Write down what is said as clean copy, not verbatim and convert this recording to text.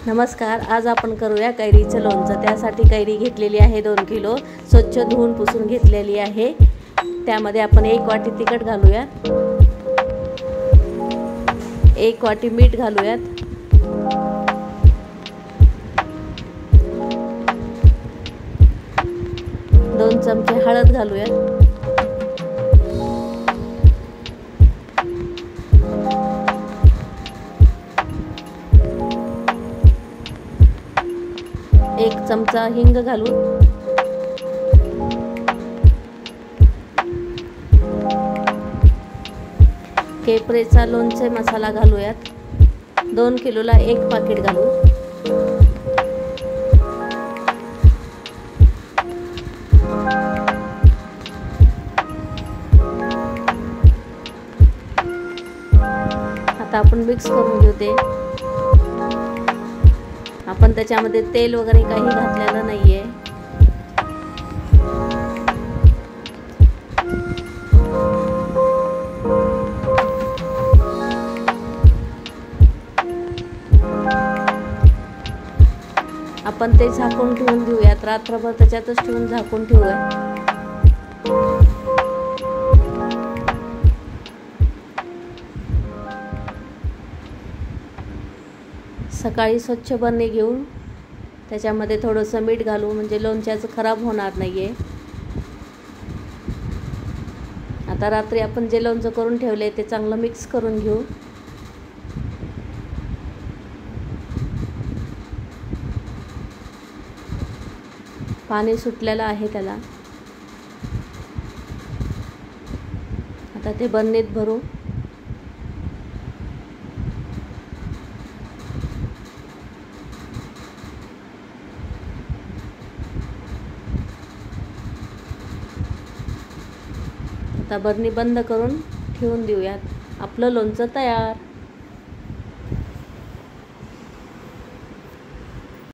नमस्कार. आज आपण करूया कैरीचं लोणचं. त्यासाठी कैरी घेतलेली आहे 2 किलो, स्वच्छ धुवून पुसून घेतलेली आहे. त्यामध्ये आपण 1 वाटी तिखट घालूया, 1 वाटी मीठ घालूयात, 2 चमचे हळद घालूयात, 1 चमचा हिंग घालू, केपरेचा लोणचे मसाला घालूयात. 2 किलोला 1 पाकिट घालू. आता आपण मिक्स करून घेऊ ते. आपण त्याच्यामध्ये तेल वगैरे काही घातलेलं नाहीये. आपण ते झाकून ठेवून देऊयात. रात्रभर त्याच्यातच ठेवून झाकून ठेवूया. सकाळी स्वच्छ बरणी घेऊन त्याच्यामध्ये थोडंसं मीठ घालू, म्हणजे लोणच्याचं खराब होणार नाहीये. आता रात्री आपण जे लोणचं करून ठेवले ते चांगलं मिक्स करून घेऊ. पाणी सुटलेलं आहे त्याला. आता ते बरणीत भरू. आता बरणी बंद करून ठेवून देऊयात. आपलं लोणचं तयार.